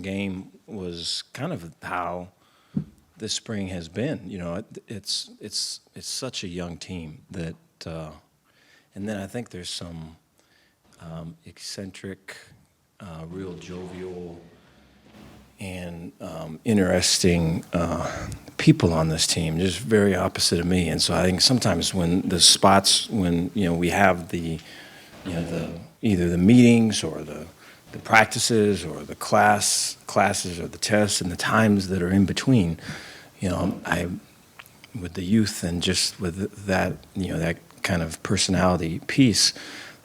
game was kind of how this spring has been. You know, it's such a young team that, and then I think there's some eccentric, real jovial, and interesting people on this team, just very opposite of me. And so I think sometimes when the spots, when we have the, either the meetings or the practices or the classes or the tests and the times that are in between, I with the youth and just with that that kind of personality piece,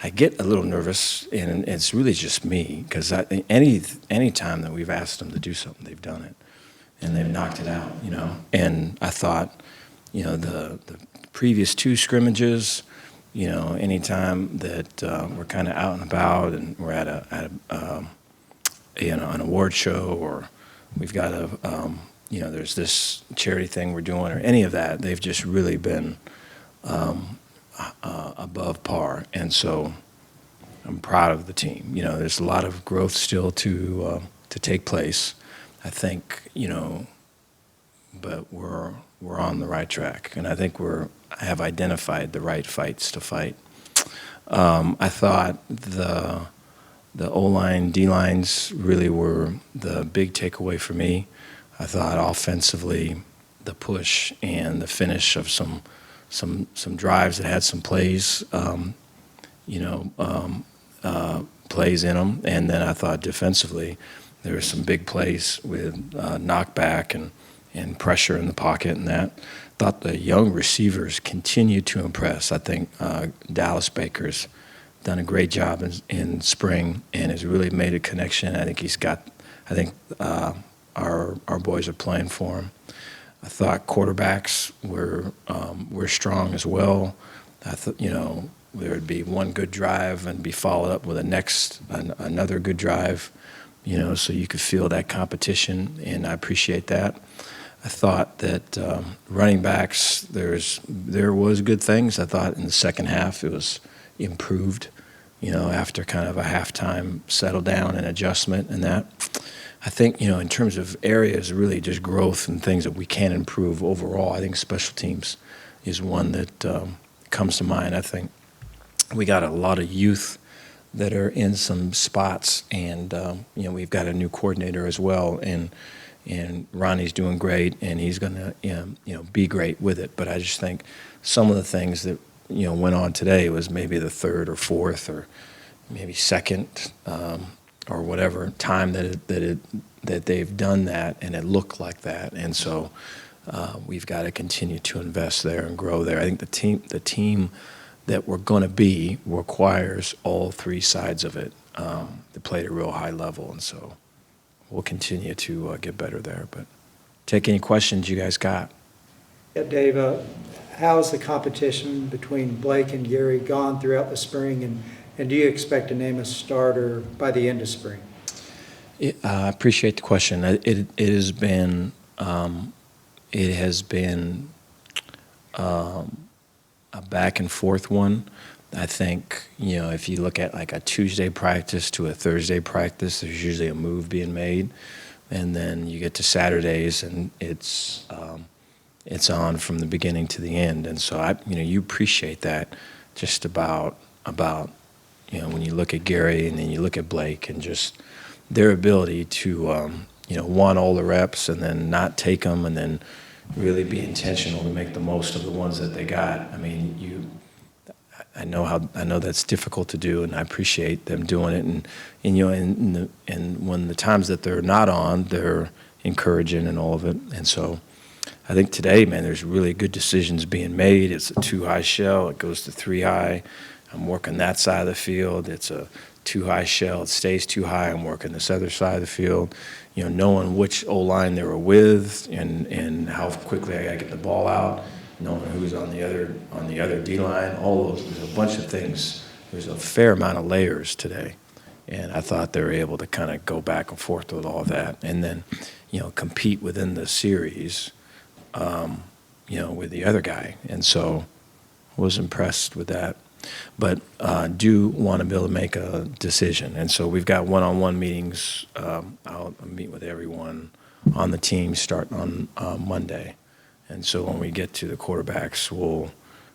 I get a little nervous, and it's really just me, because any time that we've asked them to do something, they've done it, and they've knocked it out, And I thought, the previous two scrimmages, any time that we're kind of out and about and we're at an award show, or we've got there's this charity thing we're doing, or any of that, they've just really been above par. And so I'm proud of the team. There's a lot of growth still to take place, I think, but we're on the right track, and I think I have identified the right fights to fight. I thought the O-line, D-lines really were the big takeaway for me. I thought offensively, the push and the finish of some drives that had some plays, plays in them. And then I thought defensively, there were some big plays with knockback and pressure in the pocket and that. Thought the young receivers continued to impress. I think Dallas Baker's done a great job in spring and has really made a connection. I think our boys are playing for him. I thought quarterbacks were strong as well. I thought, there would be one good drive and be followed up with another good drive, so you could feel that competition, and I appreciate that. I thought that running backs, there was good things. I thought in the second half it was improved, after kind of a halftime settle down and adjustment and that. I think, in terms of areas, really just growth and things that we can improve overall, I think special teams is one that comes to mind. I think we got a lot of youth that are in some spots, and, we've got a new coordinator as well, and Ronnie's doing great, and he's going to, be great with it. But I just think some of the things that, went on today was maybe the third or fourth or maybe second or whatever time that they've done that, and it looked like that. And so we've got to continue to invest there and grow there. I think the team that we're going to be requires all three sides of it to play at a real high level, and so we'll continue to get better there. But take any questions you guys got. Yeah, Dave, how's the competition between Blake and Gary gone throughout the spring, and do you expect to name a starter by the end of spring? I appreciate the question. It has been a back and forth one. I think, if you look at like a Tuesday practice to a Thursday practice, there's usually a move being made, and then you get to Saturdays and it's on from the beginning to the end. And so you appreciate that just about when you look at Gary and then you look at Blake and just their ability to want all the reps and then not take them and then really be intentional to make the most of the ones that they got. I mean, I know that's difficult to do, and I appreciate them doing it. And when the times that they're not on, they're encouraging and all of it. And so I think today, man, there's really good decisions being made. It's a 2-high shell. It goes to 3-high. I'm working that side of the field. It's a 2-high shell. It stays 2-high. I'm working this other side of the field. Knowing which O-line they were with and how quickly I got to get the ball out, knowing who's on the other D-line, all those. There's a bunch of things. There's a fair amount of layers today. And I thought they were able to kind of go back and forth with all that and then, compete within the series, with the other guy. And so I was impressed with that. but do want to be able to make a decision. And so we've got one-on-one meetings. I'll meet with everyone on the team starting on Monday. And so when we get to the quarterbacks, we'll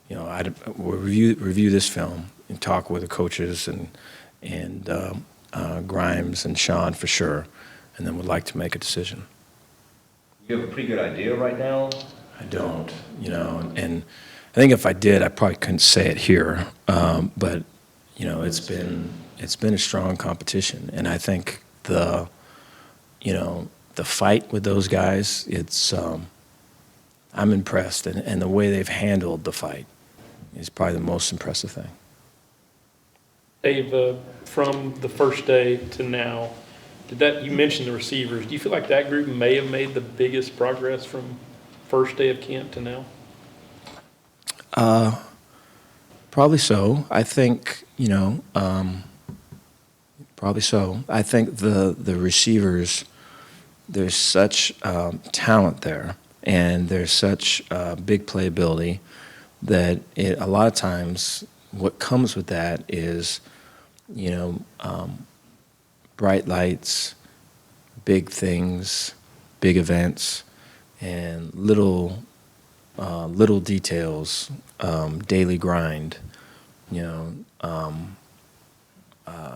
review this film and talk with the coaches and Grimes and Sean for sure, and then we'd like to make a decision. You have a pretty good idea right now? I don't, and I think if I did, I probably couldn't say it here. But it's been a strong competition, and I think the fight with those guys, I'm impressed, and the way they've handled the fight is probably the most impressive thing. Dave, from the first day to now, you mentioned the receivers. Do you feel like that group may have made the biggest progress from first day of camp to now? Probably so. I think, probably so. I think the receivers, there's such talent there, and there's such big playability that a lot of times what comes with that is, bright lights, big things, big events, and little details, daily grind,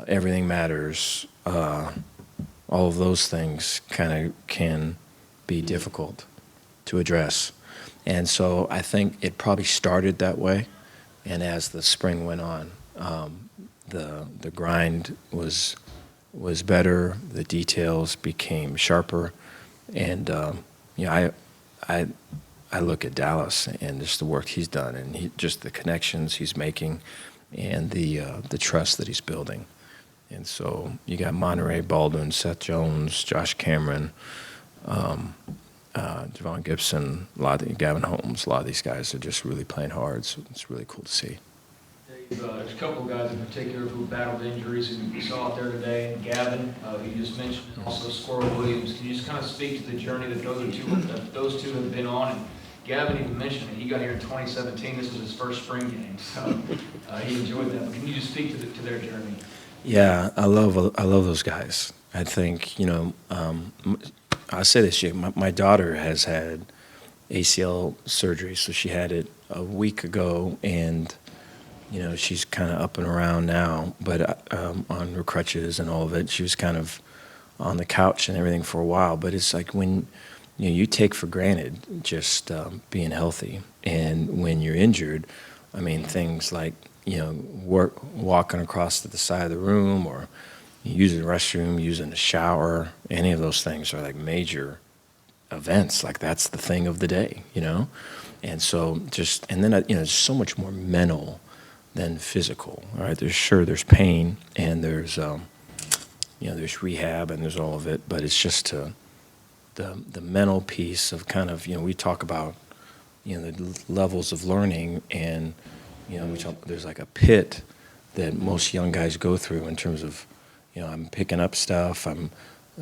everything matters. All of those things kind of can be difficult to address. And so I think it probably started that way, and as the spring went on, the grind was better, the details became sharper, and I look at Dallas and just the work he's done, and just the connections he's making, and the trust that he's building. And so you got Monterey Baldwin, Seth Jones, Josh Cameron, Javon Gibson, Gavin Holmes. A lot of these guys are just really playing hard, so it's really cool to see. Dave, there's a couple of guys in particular who battled injuries and we saw out there today. And Gavin, who you just mentioned, and also Squirrel Williams. Can you just kind of speak to the journey that those two have been on? And Gavin even mentioned that he got here in 2017. This was his first spring game, so he enjoyed that. But can you just speak to their journey? Yeah, I love those guys. I think I'll say this: my daughter has had ACL surgery, so she had it a week ago, and she's kind of up and around now, but on her crutches and all of it. She was kind of on the couch and everything for a while, but it's like when you take for granted just being healthy, and when you're injured, I mean things like walking across to the side of the room, or using the restroom, using the shower, any of those things are like major events. Like that's the thing of the day, and so and then it's so much more mental than physical. All right, there's pain, and there's there's rehab, and there's all of it, but it's just the mental piece of kind of we talk about the levels of learning, and there's like a pit that most young guys go through in terms of I'm picking up stuff,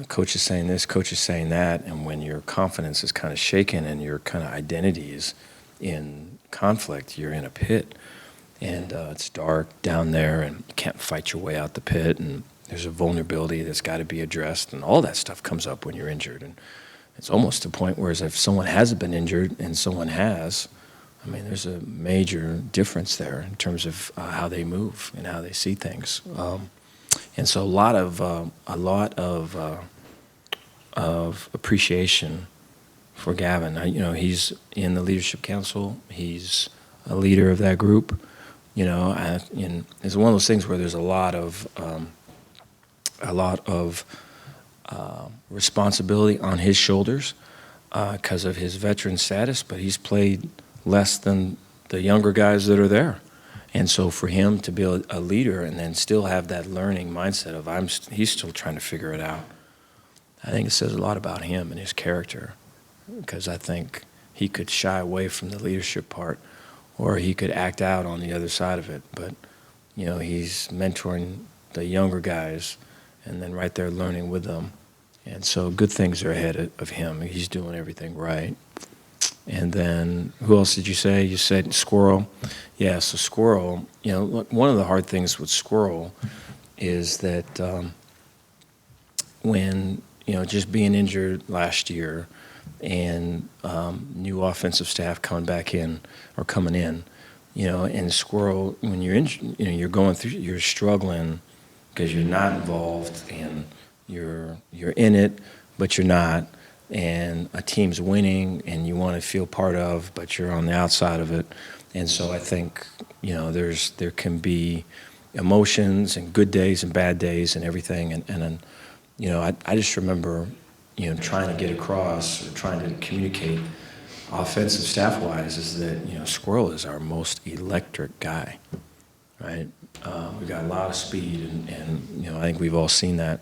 coach is saying this, coach is saying that, and when your confidence is kind of shaken and your kind of identity is in conflict, you're in a pit. And it's dark down there, and you can't fight your way out the pit, and there's a vulnerability that's got to be addressed, and all that stuff comes up when you're injured. And it's almost to a point where if someone hasn't been injured and someone has, I mean, there's a major difference there in terms of how they move and how they see things. And so a lot of appreciation for Gavin. He's in the leadership council. He's a leader of that group. And it's one of those things where there's a lot of responsibility on his shoulders because of his veteran status, but he's played less than the younger guys that are there. And so for him to be a leader and then still have that learning mindset of he's still trying to figure it out, I think it says a lot about him and his character, because I think he could shy away from the leadership part, or he could act out on the other side of it. But, he's mentoring the younger guys and then right there learning with them. And so good things are ahead of him. He's doing everything right. And then who else did you say? You said Squirrel. Yeah, so Squirrel, look, one of the hard things with Squirrel is that when, just being injured last year and new offensive staff coming in, and Squirrel, when you're injured, you're going through, you're struggling because you're not involved and you're in it, but you're not. And a team's winning and you want to feel part of, but you're on the outside of it. And so I think, there can be emotions and good days and bad days and everything. And I just remember, trying to get across or trying to communicate offensive staff-wise is that, Squirrel is our most electric guy, right? We've got a lot of speed and I think we've all seen that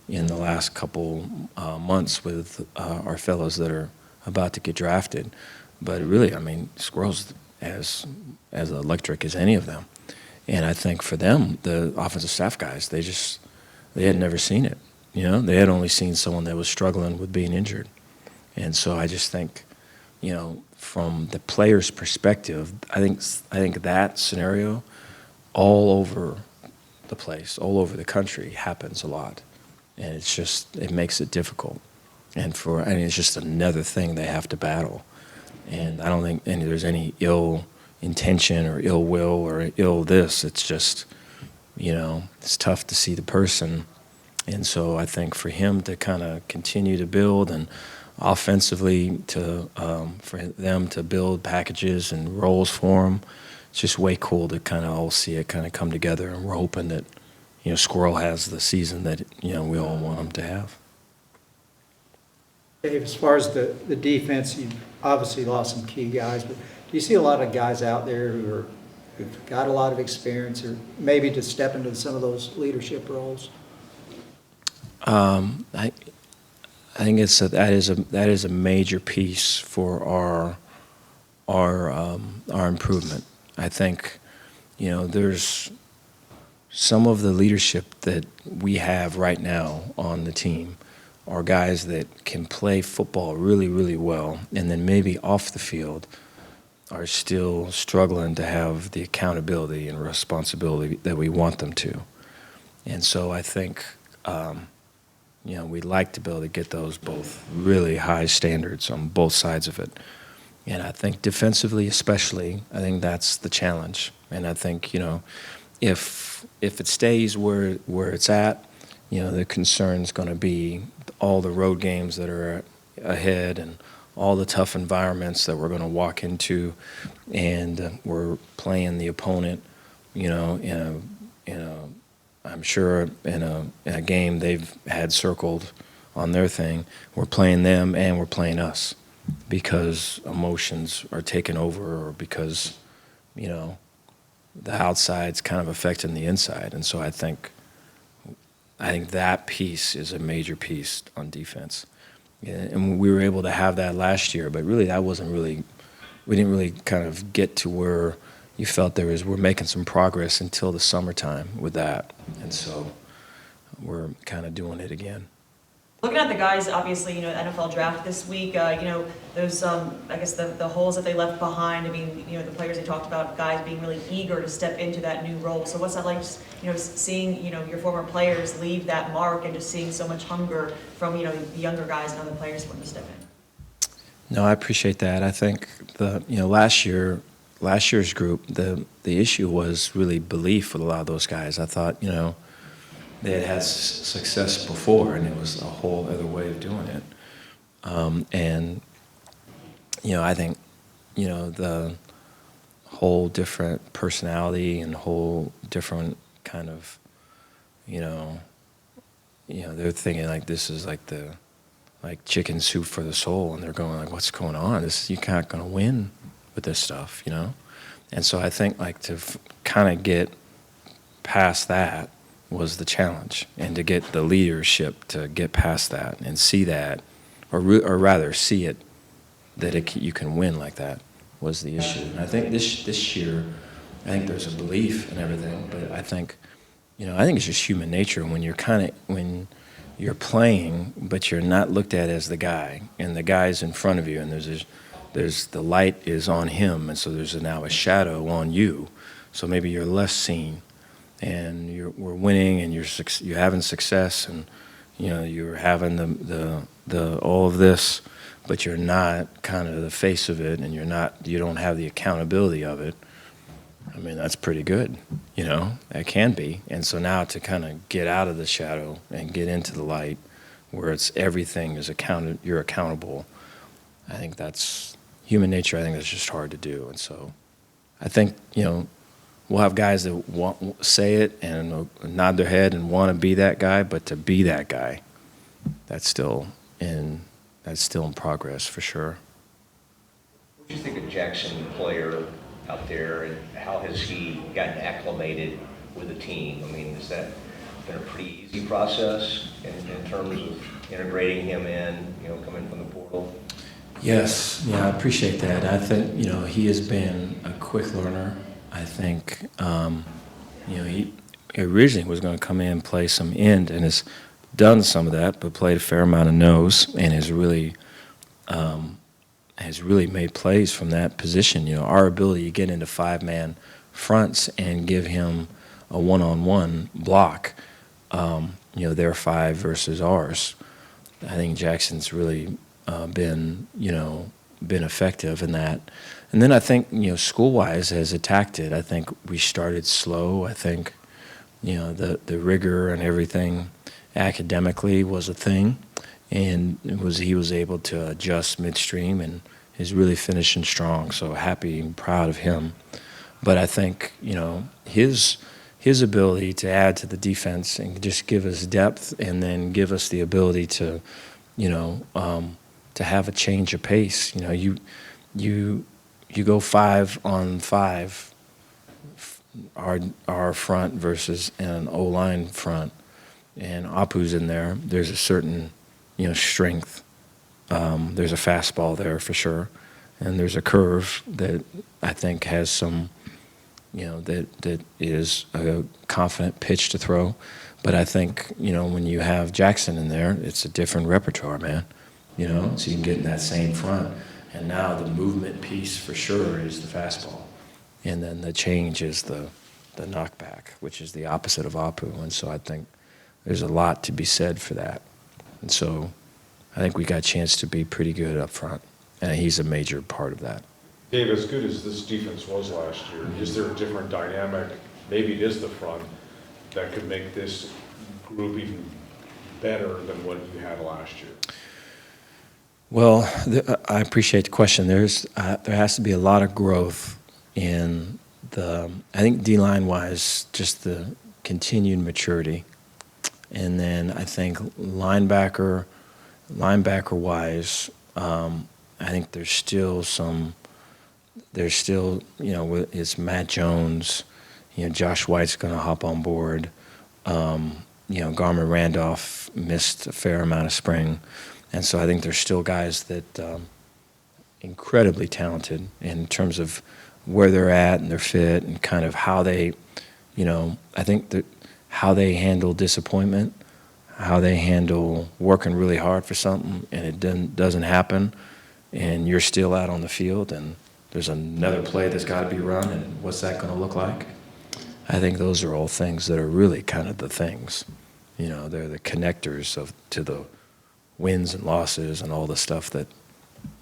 in the last couple months with our fellows that are about to get drafted. But really, Squirrel's as electric as any of them. And I think for them, the offensive staff guys, they had never seen it. They had only seen someone that was struggling with being injured. And so I just think, from the player's perspective, I think that scenario all over the place, all over the country happens a lot. And it makes it difficult. And it's just another thing they have to battle. And I don't think there's any ill intention or ill will or ill this. It's just, it's tough to see the person. And so I think for him to kind of continue to build and offensively for them to build packages and roles for him, it's just way cool to kind of all see it kind of come together. And we're hoping that, Squirrel has the season that, we all want him to have. Dave, as far as the defense, you've obviously lost some key guys, but do you see a lot of guys out there who've got a lot of experience or maybe to step into some of those leadership roles? I think that is a major piece for our improvement. I think, there's some of the leadership that we have right now on the team are guys that can play football really, really well, and then maybe off the field are still struggling to have the accountability and responsibility that we want them to. And so I think, we'd like to be able to get those both really high standards on both sides of it. And I think defensively especially, I think that's the challenge. And I think, if it stays where it's at, the concern's going to be all the road games that are ahead and all the tough environments that we're going to walk into, and we're playing the opponent, I'm sure in a game they've had circled on their thing. We're playing them and we're playing us because emotions are taking over or because, the outside's kind of affecting the inside. And so I think that piece is a major piece on defense. Yeah, and we were able to have that last year, but really we didn't really kind of get to where you felt we're making some progress until the summertime with that. And so we're kind of doing it again. Looking at the guys, obviously, NFL draft this week, those, I guess the holes that they left behind. The players they talked about, guys being really eager to step into that new role. So what's that like, seeing, your former players leave that mark and just seeing so much hunger from, the younger guys and other players wanting to step in? No, I appreciate that. I think last year's group, the issue was really belief with a lot of those guys. I thought, they had success before, and it was a whole other way of doing it. I think, the whole different personality and whole different kind of, they're thinking like this is like chicken soup for the soul, and they're going like, what's going on? You're not going to win with this stuff, And so I think to kind of get past that was the challenge, and to get the leadership to get past that and see that, or rather see it, that you can win like that was the issue. And I think this year, I think there's a belief and everything, but I think it's just human nature when you're playing, but you're not looked at as the guy, and the guy's in front of you, and there's there's the light is on him, and so there's now a shadow on you. So maybe you're less seen, and we're winning, and you're having success, and you're having the all of this, but you're not kind of the face of it, and you don't have the accountability of it. I mean, that's pretty good, it can be. And so now to kind of get out of the shadow and get into the light where it's everything is you're accountable, I think that's human nature. I think that's just hard to do. And so I think, we'll have guys that say it and nod their head and want to be that guy, but to be that guy, that's still in progress for sure. What do you think of Jackson, player out there, and how has he gotten acclimated with the team? I mean, has that been a pretty easy process in terms of integrating him in, coming from the portal? Yes, I appreciate that. I think, he has been a quick learner. I think, he originally was going to come in and play some end, and has done some of that, but played a fair amount of nose, and has really made plays from that position. Our ability to get into five-man fronts and give him a one-on-one block, their five versus ours. I think Jackson's really been effective in that. And then I think, school-wise has attacked it. I think we started slow. I think, the rigor and everything academically was a thing. And he was able to adjust midstream and is really finishing strong. So happy and proud of him. But I think, his ability to add to the defense and just give us depth and then give us the ability to, to have a change of pace. You go 5-on-5, our front versus an O-line front, and Apu's in there. There's a certain, strength. There's a fastball there for sure, and there's a curve that I think has some, that is a confident pitch to throw. But I think, when you have Jackson in there, it's a different repertoire, man. So you can get in that same front. And now the movement piece for sure is the fastball. And then the change is the knockback, which is the opposite of Apu. And so I think there's a lot to be said for that. And so I think we got a chance to be pretty good up front. And he's a major part of that. Dave, as good as this defense was last year, is there a different dynamic, maybe it is the front, that could make this group even better than what you had last year? Well, I appreciate the question. There has to be a lot of growth in I think D-line wise, just the continued maturity. And then I think linebacker wise, I think there's still, it's Matt Jones, Josh White's going to hop on board. Garmin Randolph missed a fair amount of spring. And so I think there's still guys that incredibly talented in terms of where they're at and their fit and kind of how they, I think that how they handle disappointment, how they handle working really hard for something and it doesn't happen and you're still out on the field and there's another play that's got to be run and what's that going to look like? I think those are all things that are really kind of the things. They're the connectors to the wins and losses and all the stuff that,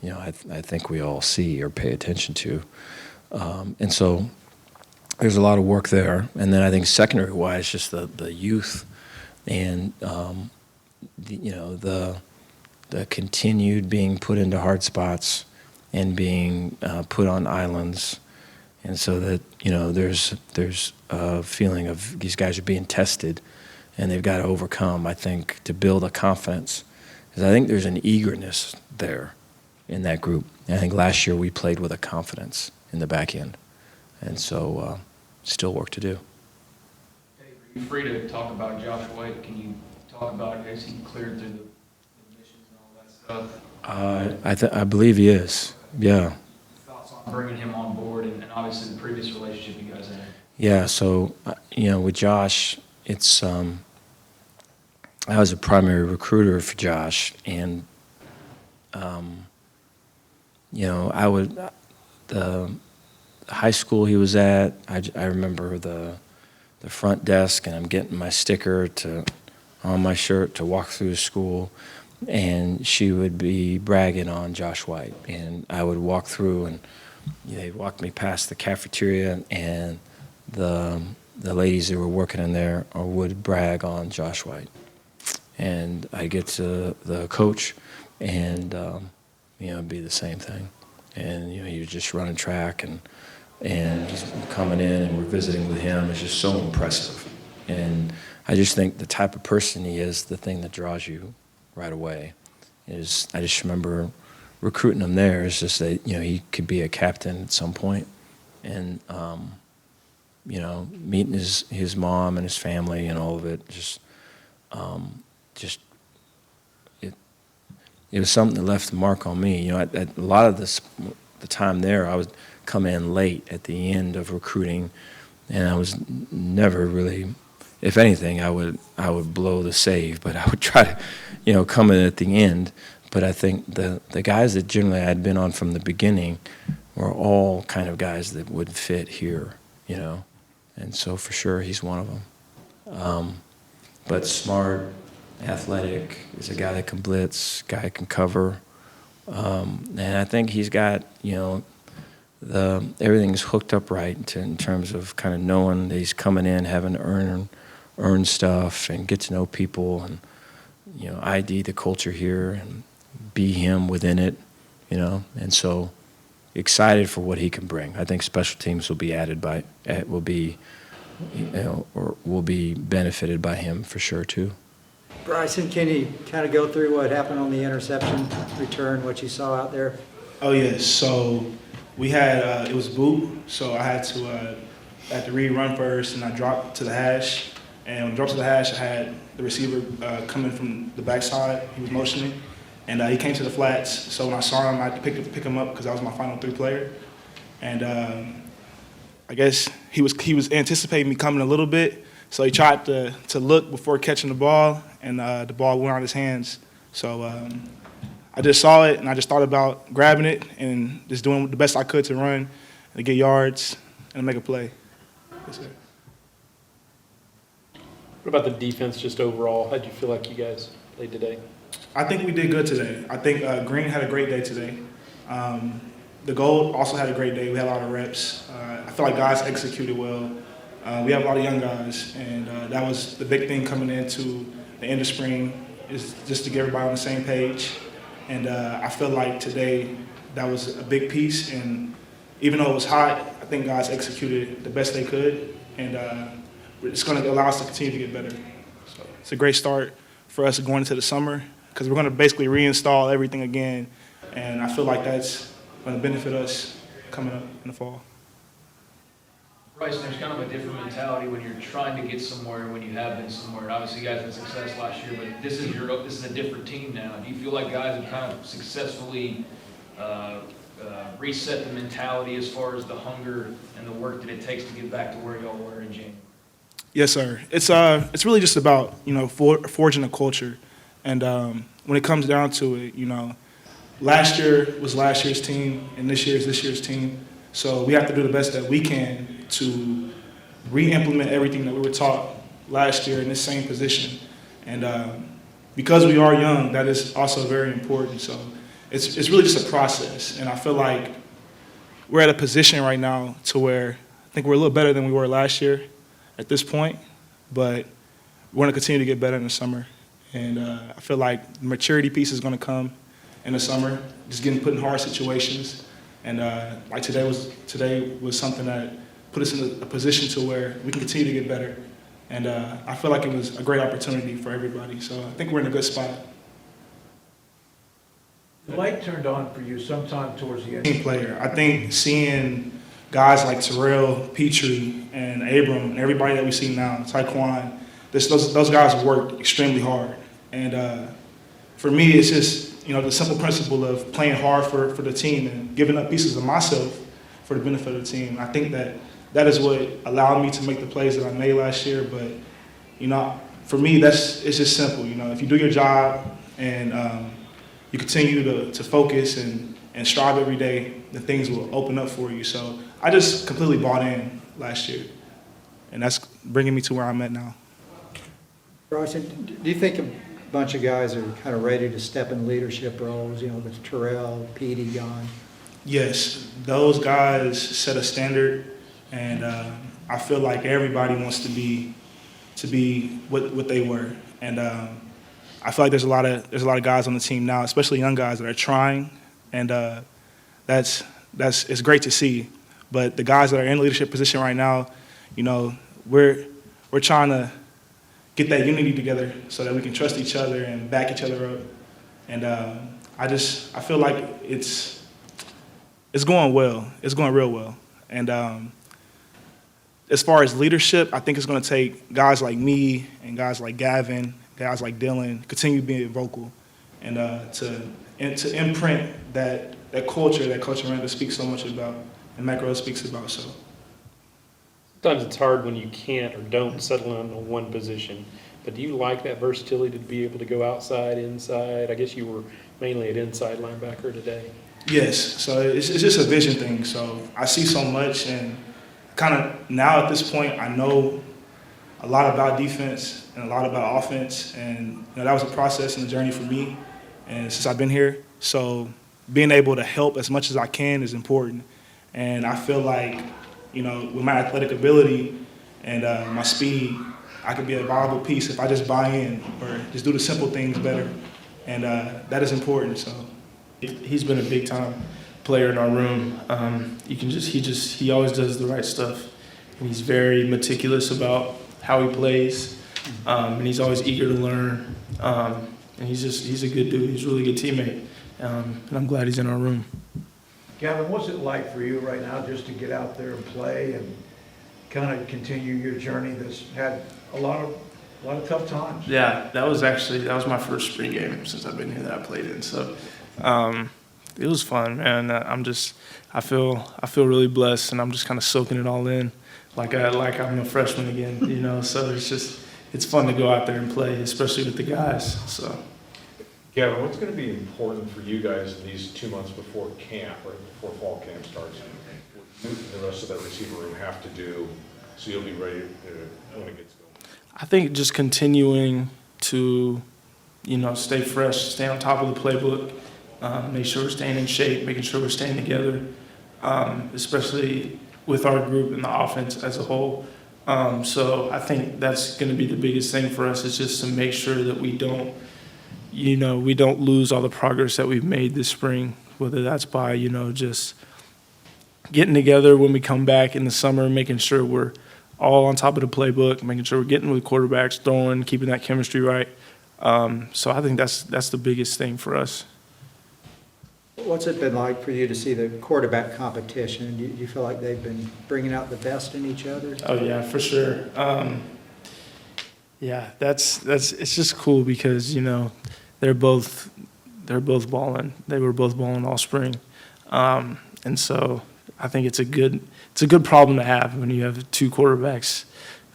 I think we all see or pay attention to. And so there's a lot of work there. And then I think secondary-wise, just the youth and, the continued being put into hard spots and being put on islands. And so that, there's a feeling of these guys are being tested and they've got to overcome, I think, to build a confidence. Because I think there's an eagerness there in that group. And I think last year we played with a confidence in the back end. And so still work to do. Dave, are you free to talk about Josh White? Can you talk about, has he cleared through the missions and all that stuff? I believe he is, yeah. Thoughts on bringing him on board and obviously the previous relationship you guys had? Yeah, so, with Josh, it's, I was a primary recruiter for Josh, and the high school he was at, I remember the front desk, and I'm getting my sticker on my shirt to walk through the school, and she would be bragging on Josh White, and I would walk through, and they'd walk me past the cafeteria, and the ladies that were working in there would brag on Josh White, and I get to the coach, and it'd be the same thing, and he was just running track, and he's coming in, and we're visiting with him. It's just so impressive, and I just think the type of person he is, the thing that draws you right away is, I just remember recruiting him there. It's just that, he could be a captain at some point. And, meeting his mom and his family and all of it, it was something that left a mark on me. At a lot of the time there, I would come in late at the end of recruiting, and I was never really, if anything, I would blow the save, but I would try to, come in at the end. But I think the guys that generally I'd been on from the beginning were all kind of guys that would fit here, and so for sure he's one of them. But smart, athletic, is a guy that can blitz, guy that can cover, and I think he's got, everything's hooked up right in terms of kind of knowing that he's coming in, having to earn stuff and get to know people, and ID the culture here and be him within it, and so excited for what he can bring. I think special teams will be will be benefited by him for sure too. Bryson, can you kind of go through what happened on the interception return, what you saw out there? Oh yes, so we had it was boot, so I had to read run first, and I dropped to the hash. And when I dropped to the hash, I had the receiver coming from the backside. He was motioning, and he came to the flats. So when I saw him, I had to pick him up because that was my final three player. And I guess he was anticipating me coming a little bit, so he tried to look before catching the ball, and the ball went out of his hands. So I just saw it, and I just thought about grabbing it and just doing the best I could to run and get yards and make a play. That's it. What about the defense just overall? How did you feel like you guys played today? I think we did good today. I think Green had a great day today. The Gold also had a great day. We had a lot of reps. I feel like guys executed well. We have a lot of young guys, and that was the big thing coming into the end of spring, is just to get everybody on the same page. And I feel like today that was a big piece. And even though it was hot, I think guys executed the best they could. And it's going to allow us to continue to get better. So it's a great start for us going into the summer, because we're going to basically reinstall everything again. And I feel like that's going to benefit us coming up in the fall. Bryson, there's kind of a different mentality when you're trying to get somewhere and when you have been somewhere. And obviously, you guys had success last year, but this is a different team now. Do you feel like guys have kind of successfully reset the mentality as far as the hunger and the work that it takes to get back to where y'all were in January? Yes, sir. It's really just about forging a culture, and when it comes down to it, last year was last year's team, and this year is this year's team. So we have to do the best that we can to re-implement everything that we were taught last year in this same position, and because we are young, that is also very important. So it's really just a process, and I feel like we're at a position right now to where I think we're a little better than we were last year at this point, but we're going to continue to get better in the summer. And I feel like the maturity piece is going to come in the summer, just getting put in hard situations. And like today was something that put us in a position to where we can continue to get better. And I feel like it was a great opportunity for everybody. So I think we're in a good spot. The light turned on for you sometime towards the end. Team player. I think seeing guys like Terrell, Petrie, and Abram, and everybody that we see now, Taekwon, those guys worked extremely hard. And for me, it's just the simple principle of playing hard for the team and giving up pieces of myself for the benefit of the team. I think that is what allowed me to make the plays that I made last year. But for me, it's just simple. If you do your job and you continue to focus and and strive every day, then things will open up for you. So I just completely bought in last year, and that's bringing me to where I'm at now. Bryson, do you think a bunch of guys are kind of ready to step in leadership roles, with Terrell, Petey gone? Yes, those guys set a standard, and I feel like everybody wants to be what they were. And I feel like there's a lot of guys on the team now, especially young guys, that are trying, and it's great to see. But the guys that are in leadership position right now, we're trying to get that unity together so that we can trust each other and back each other up. And I feel like it's going well. It's going real well. And as far as leadership, I think it's going to take guys like me and guys like Gavin, guys like Dylan, continue being vocal, and to imprint that culture that Coach Miranda speaks so much about and Matt Rose speaks about. So Sometimes it's hard when you can't or don't settle in on one position. But do you like that versatility to be able to go outside, inside? I guess you were mainly at inside linebacker today. yes, so it's just a vision thing. So I see so much, and kind of now at this point, I know a lot about defense and a lot about offense, and that was a process and a journey for me, and since I've been here. So being able to help as much as I can is important, and I feel like with my athletic ability and my speed, I could be a valuable piece if I just buy in or just do the simple things better, and that is important. So he's been a big time player in our room. He always does the right stuff, and he's very meticulous about how he plays, and he's always eager to learn. And he's a good dude. He's a really good teammate, and I'm glad he's in our room. Gavin, what's it like for you right now just to get out there and play and kind of continue your journey that's had a lot of tough times? Yeah, that was my first spring game since I've been here that I played in. So it was fun, man. I feel really blessed, and I'm just kind of soaking it all in, like I'm a freshman again, So it's fun to go out there and play, especially with the guys. So. Gavin, what's going to be important for you guys in these 2 months before camp, right before fall camp starts? What the rest of that receiver room have to do so you'll be ready when it gets going? I think just continuing to, stay fresh, stay on top of the playbook, make sure we're staying in shape, making sure we're staying together, especially with our group and the offense as a whole. So I think that's going to be the biggest thing for us, is just to make sure that we don't lose all the progress that we've made this spring, whether that's by, just getting together when we come back in the summer, making sure we're all on top of the playbook, making sure we're getting with quarterbacks, throwing, keeping that chemistry right. So I think that's the biggest thing for us. What's it been like for you to see the quarterback competition? Do you feel like they've been bringing out the best in each other? Oh yeah, for sure. Yeah, it's just cool because they're both balling. They were both balling all spring, and so I think it's a good problem to have when you have two quarterbacks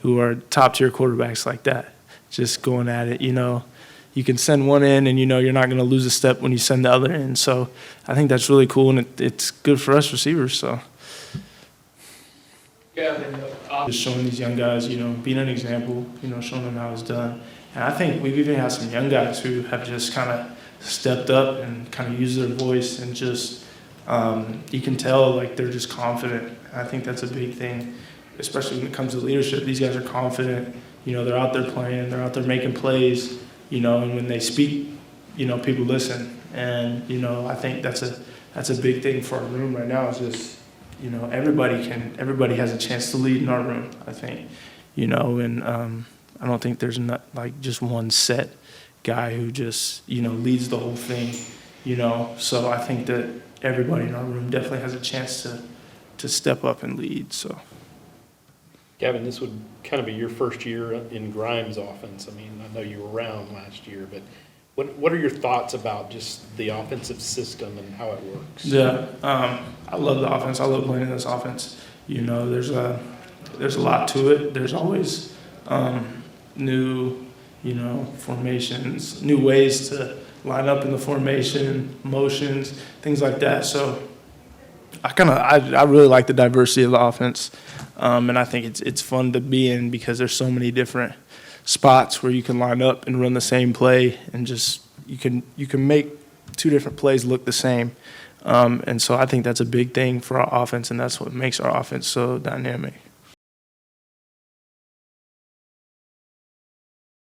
who are top tier quarterbacks like that, just going at it. You can send one in, and you're not going to lose a step when you send the other in. So I think that's really cool, and it's good for us receivers. So. Just showing these young guys, being an example, showing them how it's done. And I think we've even had some young guys who have just kind of stepped up and kind of used their voice, and just, you can tell like they're just confident. And I think that's a big thing, especially when it comes to leadership. These guys are confident, they're out there playing, they're out there making plays, and when they speak, people listen. And, I think that's a big thing for our room right now, is just, everybody has a chance to lead in our room, I think, and I don't think there's not like just one set guy who just, leads the whole thing, so I think that everybody in our room definitely has a chance to step up and lead. So, Gavin, this would kind of be your first year in Grimes' offense. I mean, I know you were around last year, but what are your thoughts about just the offensive system and how it works? Yeah, I love the offense. I love playing in this offense. There's a lot to it. There's always new, formations, new ways to line up in the formation, motions, things like that. So I really like the diversity of the offense, and I think it's fun to be in because there's so many different spots where you can line up and run the same play, and just you can make two different plays look the same. And so I think that's a big thing for our offense, and that's what makes our offense so dynamic.